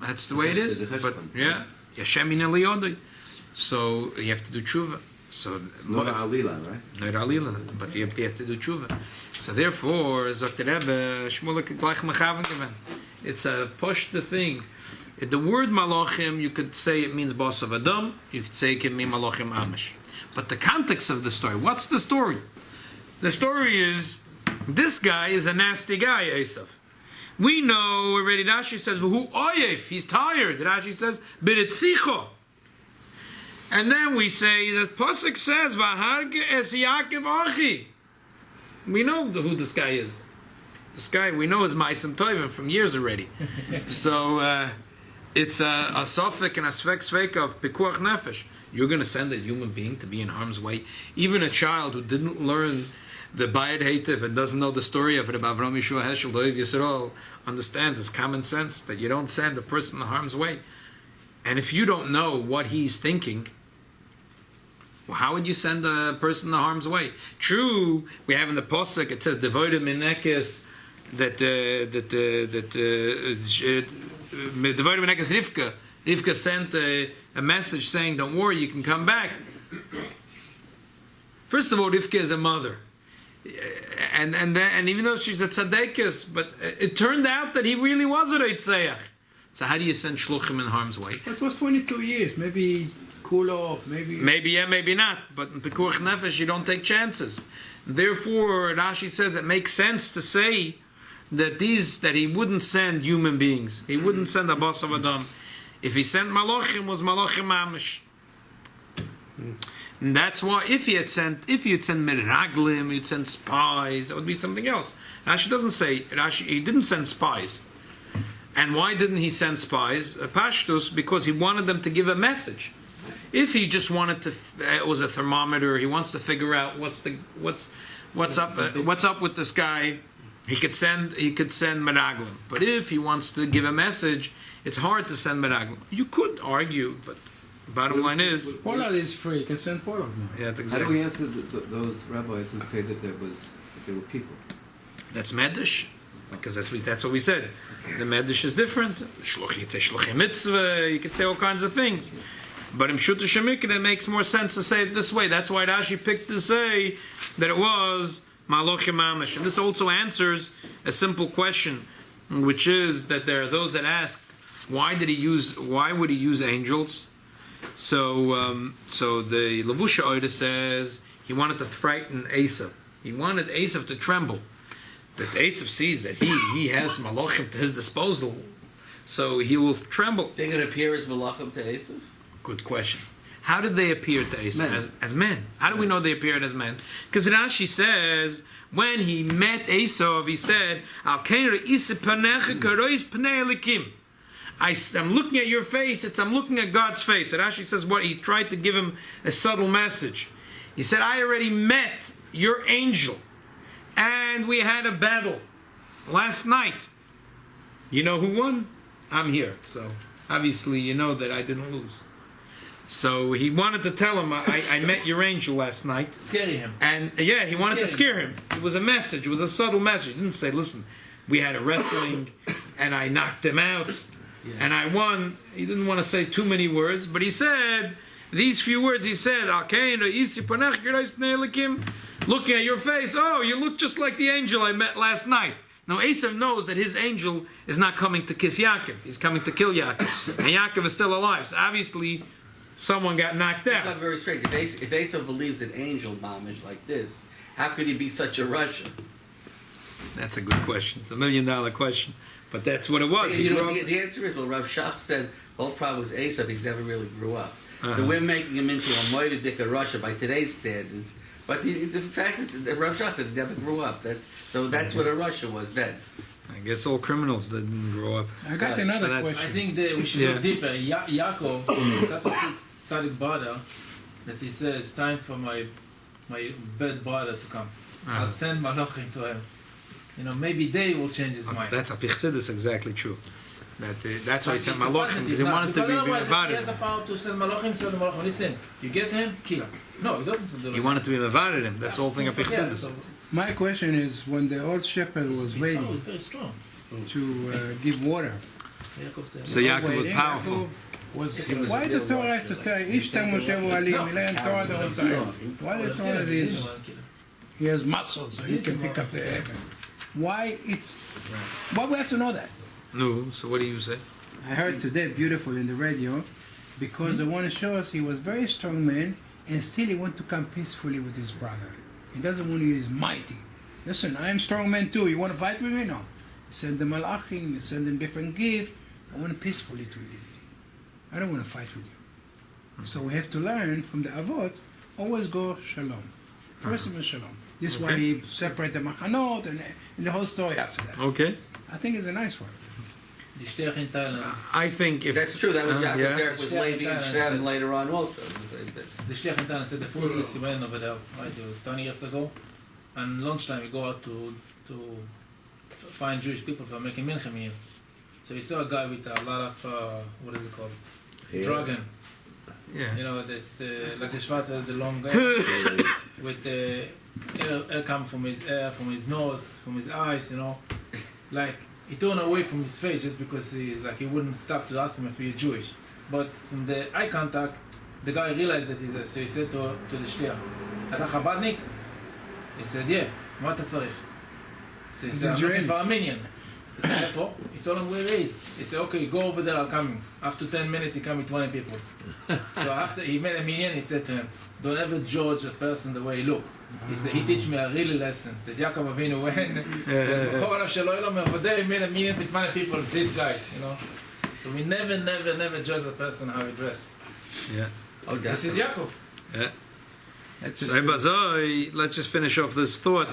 Speaker 1: That's the way it is. But yeah, Yashem in Eliyodai. So you have to do tshuva. So
Speaker 6: It's not Alila, right?
Speaker 1: Not Alila, but you have to do tshuva. So therefore, Zok the Rebbe, Shmulik gleich mechaven gewen. It's a push the thing. The word malachim, you could say it means boss of Adam. You could say it can mean malachim amish. But the context of the story, what's the story? The story is, this guy is a nasty guy, Esav. We know already, Rashi says, V'hu oyef, he's tired. Rashi says, B'ritzicho. And then we say, the Pasuk says, V'harge es Yaakov achi. We know who this guy is. This guy, we know is Ma'asem Tovim from years already. So, it's a sofek and a svek of pikuach nefesh. You're going to send a human being to be in harm's way? Even a child who didn't learn the Bayit Hativ and doesn't know the story of it about Avram Yeshua Heschel, Doeg Yisrael, understands it's common sense that you don't send a person in harm's way. And if you don't know what he's thinking, well, how would you send a person in harm's way? True, we have in the Posuk, it says, Devoid Menekes, that Rivka sent a message saying, don't worry, you can come back. First of all, Rivka is a mother. And even though she's a tzaddikus, but it turned out that he really was a Reitzayach. So how do you send shluchim in harm's way?
Speaker 4: It was 22 years, maybe cool off, maybe
Speaker 1: yeah, maybe not. But in Pekuach Nefesh, you don't take chances. Therefore, Rashi says it makes sense to say that he wouldn't send human beings. He wouldn't send a bas of Adam. If he sent malachim, was malachim mamish. And that's why if you'd send meraglim, you'd send spies, it would be something else. Rashi doesn't say, he didn't send spies. And why didn't he send spies? Pashtus, because he wanted them to give a message. If he just wanted to, it was a thermometer, he wants to figure out what's up with this guy, he could send meraglim. But if he wants to give a message, it's hard to send meraglim. You could argue, but bottom line is,
Speaker 4: Pollard is free. You can send Pollard now.
Speaker 1: yeah,
Speaker 6: How
Speaker 1: exactly.
Speaker 6: do we answer those rabbis who say that there were people?
Speaker 1: That's medish, because that's what we said. The medish is different. You could say shluchim mitzvah. You could say all kinds of things. But in Pshuta Shemikah, it makes more sense to say it this way. That's why Rashi picked to say that it was Malachim Mamish. And this also answers a simple question, which is that there are those that ask, why would he use angels? So the Levusha Oida says he wanted to frighten Esav. He wanted Esav to tremble. That Esav sees that he has Malachim to his disposal, so he will tremble.
Speaker 3: They're going to appear as malachim to Esav?
Speaker 1: Good question. How did they appear to Esav? As men. How do we know they appeared as men? Because Rashi says, when he met Esav, he said, I'm looking at your face, I'm looking at God's face. Rashi says what? He tried to give him a subtle message. He said, I already met your angel, and we had a battle last night. You know who won? I'm here. So obviously you know that I didn't lose. So he wanted to tell him, I met your angel last night.
Speaker 5: Scare him.
Speaker 1: And yeah, he wanted to scare him. It was a message. It was a subtle message. He didn't say, listen, we had a wrestling and I knocked him out and I won. He didn't want to say too many words, but he said these few words. He said, looking at your face, oh, you look just like the angel I met last night. Now Esav knows that his angel is not coming to kiss Yaakov. He's coming to kill Yaakov. And Yaakov is still alive. So obviously someone got knocked out.
Speaker 3: It's not very strange. If Esav believes in angel mamish like this, how could he be such a Russian?
Speaker 1: That's a good question. It's $1 million question. But that's what it was.
Speaker 3: You know, the answer is, well, Rav Shach said the whole problem was Esav, he never really grew up. So we're making him into a Moedidika Russia by today's standards. But the fact is that Rav Shach said he never grew up. So that's what a Russia was then.
Speaker 1: I guess all criminals didn't grow up.
Speaker 4: I got another question.
Speaker 5: I think that we should look deeper. Yaakov, such a tzaddik brother, that he says, time for my bad brother to come. I'll send malachim to him. You know, maybe they will change his mind.
Speaker 1: That's a pichsid, exactly true. That's why he sent malachim, because he
Speaker 5: not,
Speaker 1: wanted to be
Speaker 5: otherwise he
Speaker 1: mevared
Speaker 5: has a
Speaker 1: him.
Speaker 5: power to send malachim, send malachim. Listen, you get him, kill him. No, he doesn't send
Speaker 1: He wanted to be mevared him. That's the whole thing of pichsidus.
Speaker 4: My question is, when the old shepherd was
Speaker 5: his
Speaker 4: waiting
Speaker 5: power is very strong.
Speaker 4: to give water,
Speaker 1: So Yaakov was
Speaker 4: waiting,
Speaker 1: powerful.
Speaker 4: why the Torah has to tell Ishtam Moshe Alim, Ilayim Torah the whole time? Why the Torah is he has muscles so he can pick up the heaven? Why we have to know that?
Speaker 1: No, so what do you say?
Speaker 4: I heard today beautiful in the radio because they want to show us he was a very strong man. and still he wants to come peacefully with his brother. He doesn't want to use mighty. Listen, I am strong man too. You want to fight with me? No. He send them malachim, he send them different gifts. I want to peacefully treat you. I don't want to fight with you. So we have to learn from the Avot, always go shalom. First is shalom. This is why he separate the machanot and the whole story after that.
Speaker 1: Okay.
Speaker 4: I think it's a nice one.
Speaker 1: I think if
Speaker 3: That's true. That was Yaakov
Speaker 1: yeah.
Speaker 3: there with Levi and Shem later on also.
Speaker 5: The Shliach in Tana said the forces he went over there, right, 20 years ago, and lunchtime we go out to find Jewish people for making milchem here. So he saw a guy with a lot of what is it called? Dragon.
Speaker 1: yeah.
Speaker 5: You know, this like the Schwarzer has the long guy with the air come from his nose, from his eyes. You know, like he turned away from his face just because he's like he wouldn't stop to ask him if he's Jewish. But from the eye contact, the guy realized that he's. So he said to the shliach, "Ata Chabadnik?" He said, "Yeah." What tzarich? So he said, "I'm looking for a minion." He said, "Therefore," he told him where he is. He said, "Okay, go over there. I'll come." After 10 minutes, he came with 20 people. So after he made a minion, he said to him, "Don't ever judge a person the way he look." He said, he teach me a real lesson. That Yaakov Avinu over there he made a minion with 20 people. This guy, you know. So we never judge a person how he dress.
Speaker 1: Yeah.
Speaker 3: Oh,
Speaker 5: This is Yaakov.
Speaker 1: Yeah. So, let's just finish off this thought.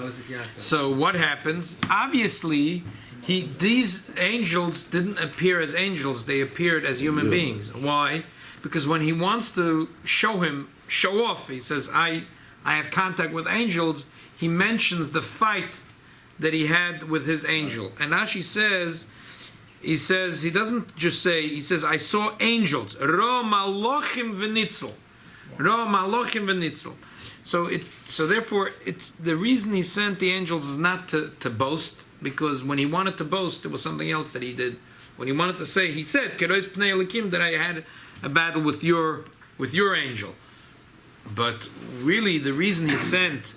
Speaker 1: So what happens? Obviously, these angels didn't appear as angels; they appeared as human beings. Why? Because when he wants to show off, he says, "I have contact with angels." He mentions the fight that he had with his angel, and Rashi says, he doesn't just say. He says, "I saw angels." Ra malochim v'nitzel. Ra malochim v'nitzel. So therefore, it's the reason he sent the angels is not to boast, because when he wanted to boast, it was something else that he did. When he wanted to say, he said, "Keros pnei elikim," that I had a battle with your angel. But really, the reason he sent,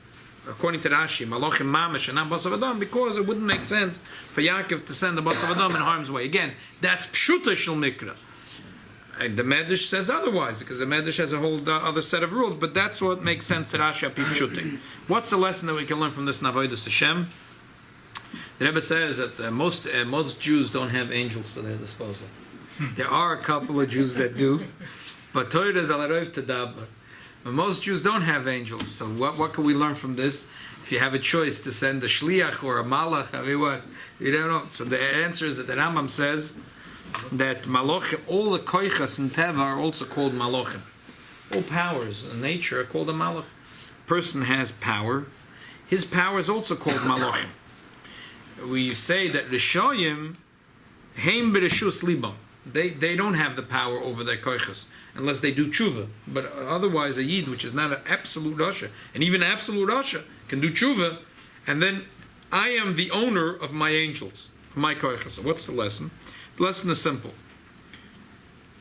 Speaker 1: according to Rashi, Malachim Mamash and not Basav Adam, because it wouldn't make sense for Yaakov to send the Basav Adam in harm's way. Again, that's Pshuta Shel Mikra. And the Medrash says otherwise, because the Medrash has a whole other set of rules, but that's what makes sense to Rashi Api Pshutim. What's the lesson that we can learn from this Navodas Hashem? The Rebbe says that most Jews don't have angels at their disposal. There are a couple of Jews that do, but Torah is alarov tadaber. But most Jews don't have angels. So what can we learn from this? If you have a choice to send a shliach or a malach, I mean, what? You don't know. So the answer is that the Rambam says that malochim, all the koichas in Teva are also called malochim. All powers in nature are called a malach. Person has power. His power is also called malochim. We say that the shoyim heim b'reshus libam. They don't have the power over their koichas unless they do tshuva. But otherwise, a yid, which is not an absolute rasha, and even an absolute rasha, can do tshuva, and then I am the owner of my angels, of my koichas. So what's the lesson? The lesson is simple.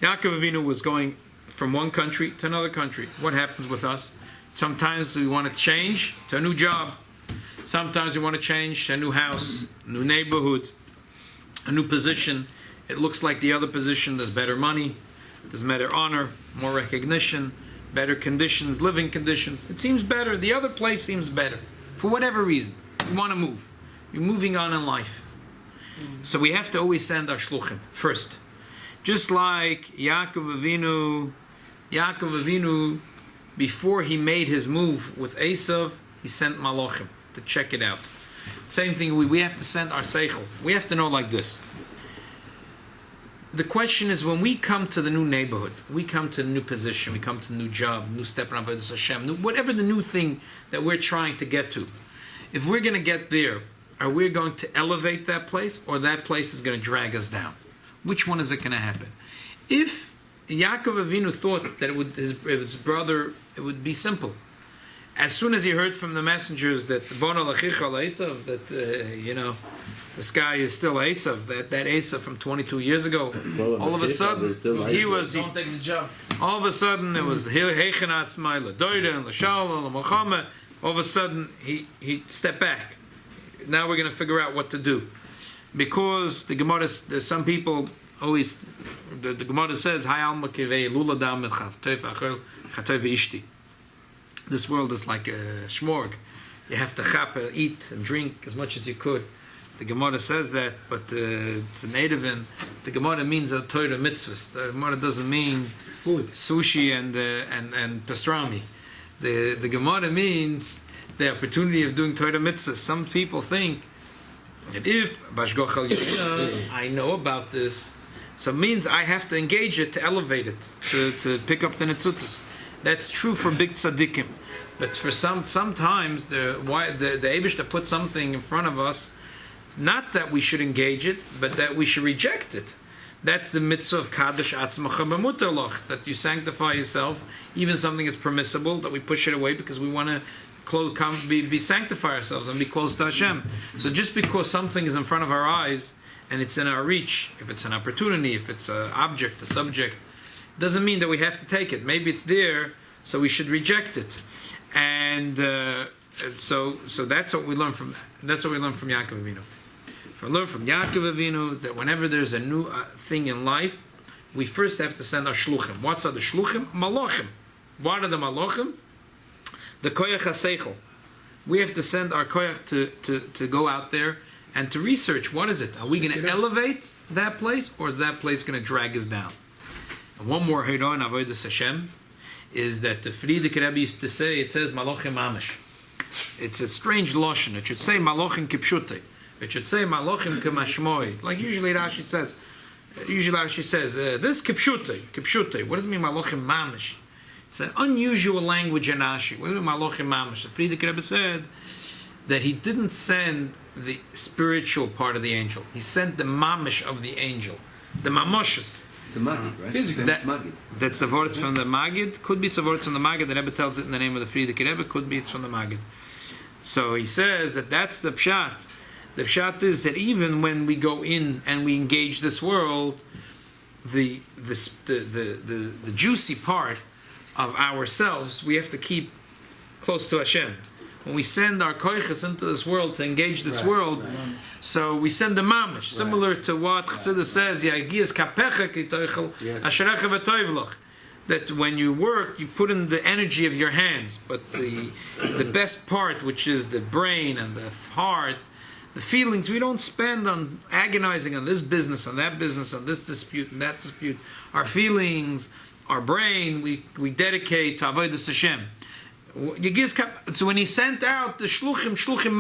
Speaker 1: Yaakov Avinu was going from one country to another country. What happens with us? Sometimes we want to change to a new job. Sometimes we want to change to a new house, a new neighborhood, a new position. It looks like the other position, there's better money, there's better honor, more recognition, better conditions, living conditions. It seems better. The other place seems better. For whatever reason, you want to move. You're moving on in life. So we have to always send our shluchim first. Just like Yaakov Avinu, before he made his move with Esav, he sent malachim to check it out. Same thing, we have to send our seichel. We have to know like this. The question is, when we come to the new neighborhood, we come to the new position, we come to the new job, new step in Avodas Hashem, whatever the new thing that we're trying to get to, if we're going to get there, are we going to elevate that place, or that place is going to drag us down? Which one is it going to happen? If Yaakov Avinu thought that his brother, it would be simple. As soon as he heard from the messengers that Bono Lachicha Esav, that this guy is still Esav, that Esav from 22 years ago, all of a sudden he was.
Speaker 5: Don't take his job.
Speaker 1: All of a sudden it was Heichenat Smaila Doida and Lashal and Muhammad. All of a sudden he stepped back. Now we're going to figure out what to do, because the Gemara, there's some people always. The Gemara says, "Hay alma kivei lula dam mit chavtev achel chatov ishti." This world is like a shmorg. You have to chapa, eat and drink as much as you could. The Gemara says that, but it's a native, and the Gemara means a Torah mitzvahs. The Gemara doesn't mean food, sushi and pastrami. The Gemara means the opportunity of doing Torah mitzvahs. Some people think that if I know about this, so it means I have to engage it to elevate it, to pick up the netzutzas. That's true for big tzaddikim, but for sometimes the Eibishter put something in front of us, not that we should engage it, but that we should reject it. That's the mitzvah of Kaddish Atzmacha B'mutarlach, that you sanctify yourself, even something is permissible, that we push it away because we want to be sanctify ourselves and be close to Hashem. So just because something is in front of our eyes and it's in our reach, if it's an opportunity, if it's an object, a subject, doesn't mean that we have to take it. Maybe it's there, so we should reject it. And so that's what we learn from Yaakov Avinu. We learn from Yaakov Avinu that whenever there's a new thing in life, we first have to send our shluchim. What's are the shluchim? Malachim. What are the malachim? The koyach haseichel. We have to send our koyach to go out there and to research. What is it? Are we going to elevate that place, or is that place going to drag us down? And one more heiron avodas Hashem is that the Frierdiker Rebbe used to say, it says malachim mamish. It's a strange lashon. It should say malachim kipshutei. It should say malachim k'mashmoi. Like usually Rashi says. This kipshutei. What does it mean malachim mamish? It's an unusual language in Rashi. What do you mean malachim mamish? The Frierdiker Rebbe said that he didn't send the spiritual part of the angel. He sent the mamish of the angel, the mamoshes.
Speaker 6: It's a magid, right?
Speaker 4: Physically.
Speaker 1: That's the words from the magid. Could be it's the words from the magid. The Rebbe tells it in the name of the Frierdiker Rebbe. Could be it's from the magid. So he says that that's the pshat. The pshat is that even when we go in and we engage this world, the juicy part of ourselves we have to keep close to Hashem. When we send our koiches into this world to engage this world, so we send the mamish, similar to what Chassidus says, "Yagias kapecha kitoichel asherecha v'toivlach." That when you work, you put in the energy of your hands, but the best part, which is the brain and the heart, the feelings, we don't spend on agonizing on this business, on that business, on this dispute and that dispute. Our feelings, our brain, we dedicate to avodas Hashem. So when he sent out the shluchim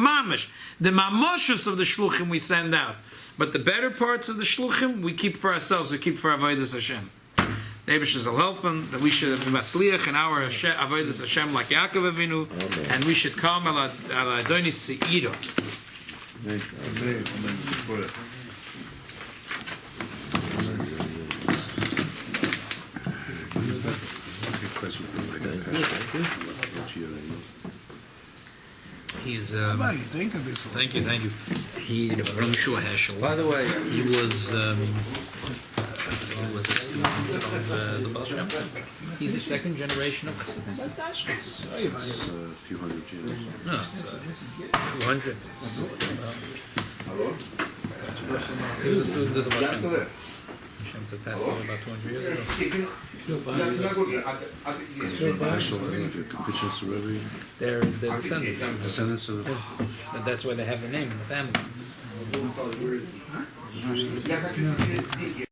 Speaker 1: mamish, the mamoshes of the shluchim we send out, but the better parts of the shluchim we keep for ourselves, we keep for avodas Hashem. The Eibush shall help them, that we should be matzliach in our avodas Hashem like Yaakov Avinu, and we should come ala adonis seiro. He's thank you. He Rabbi Heschel.
Speaker 3: By the way,
Speaker 1: he was a student of the Baal Shem Tov. He's the second generation of Chassidus.
Speaker 8: It's a few hundred years.
Speaker 1: No, 200. He was a student of the Baal Shem Tov. Shem Tov passed away about 200 years ago. They're descendants.
Speaker 8: Descendants of the...
Speaker 1: And that's why they have the name in the family.